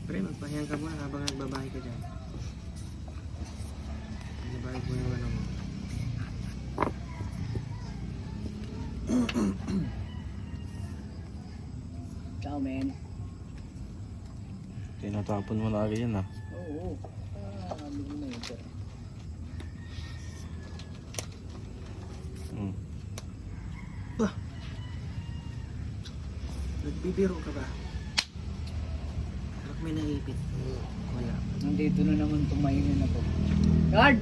Pre, magpahinga ka muna habang nagbabahay ka dyan. Nagbabahay mo yung ano mo. Ciao, men. Tinatapon mo na agad yan, ha? Oo. Bigyan mo yun, sir. Bah! Nagbibiro ka ba? Bakit may naipit? Wala. Nandito na naman tumayin na po. Guard!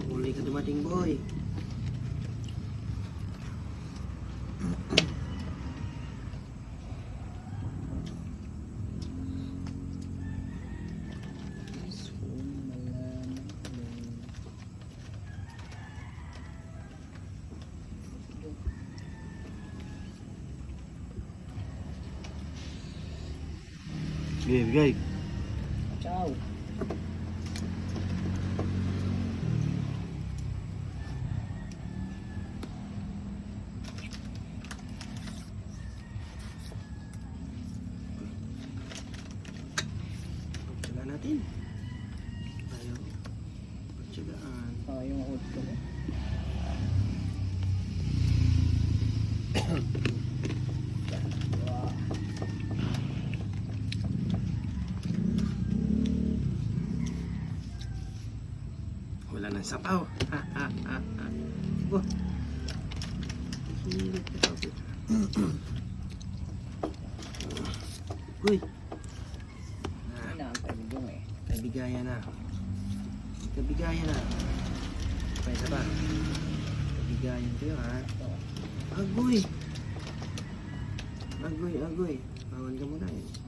Uli ka dumating, boy. Sige, bigay. Ciao. Pagtsaga natin. Ayaw. Pagtsagaan. Yung out ko. Wala nang sapaw. Ha, ha, ha, ha. Oh. Hilit ka pa. Uy. Inaantay mo yung eh. Kabigayan na. Kabigayan na. Pa isa ba? Kabigayan ko yun, ha? Agoy. Agoy, agoy. Bawal ka muna eh.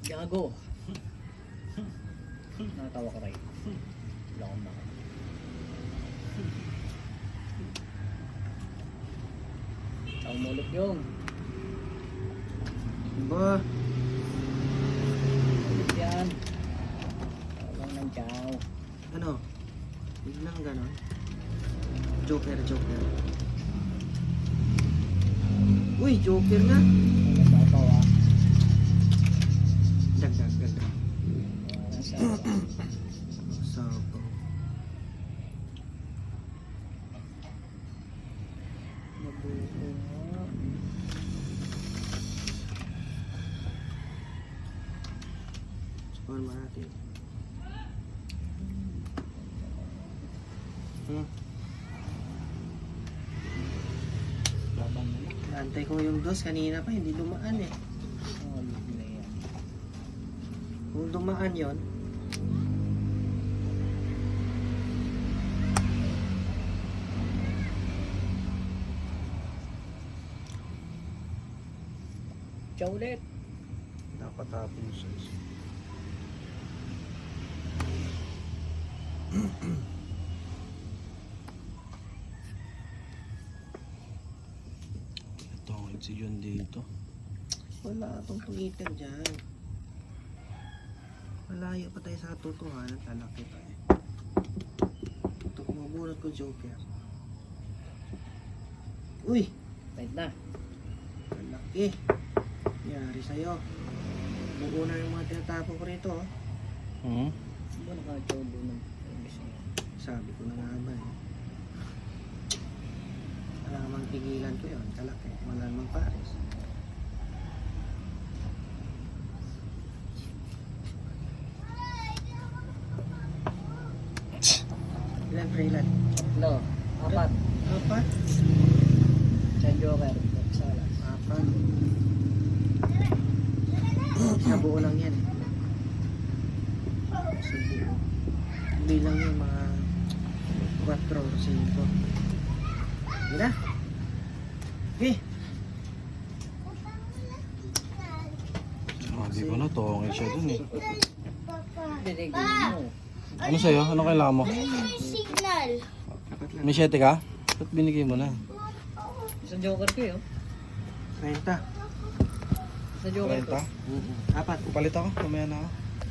Gago. Nakatawa ka rin. Wala akong baka. Ciao mulot yung. Ba? Mulot yan. Ciao lang ng ciao. Ano? Biglang ganon. Joker, joker. Uy, joker na. Nasapaw ah. Dagdag, dagdag. Nasapaw. Sapo. Nabuo nga. Score mo natin. Labang na lang. Antay ko yung dos kanina pa, hindi dumaan eh. Oh, na yan. Kung dumaan yon, Ciao ulit. Dapat tapon siya. Ito ang oxygen dito. wala itong tumitir dyan. Malayo pa tayo sa totohanan, talaki pa eh. Ito, kumabunot ko joker. Uy! Wait na. Malaki. Yari sa'yo. Buo na yung mga tinatapo ko rito. Oh. Hindi ba naka-ciao doon ng gusto niya? Sabi ko na nga ba eh. Wala namang pigilan ko yun. Kalaki. Wala namang pares. Ilan pre ilan? Tatlo. Apat. Apat? Sa joker. Sala. Apat. Sa buo lang yan eh. Sa buo. Hindi lang yung mga 4 or 5. Hindi na. Okay. Sabi ko na, tongil siya dun eh. Dinig mo. Ano sa'yo? Ano kailangan mo? Signal. Apat lang. May 7 ka? Ba't binigay mo na? Isang joker ko yun. 30. Sa Joker 30? ko. Apat. Palit ako, mamaya na ako.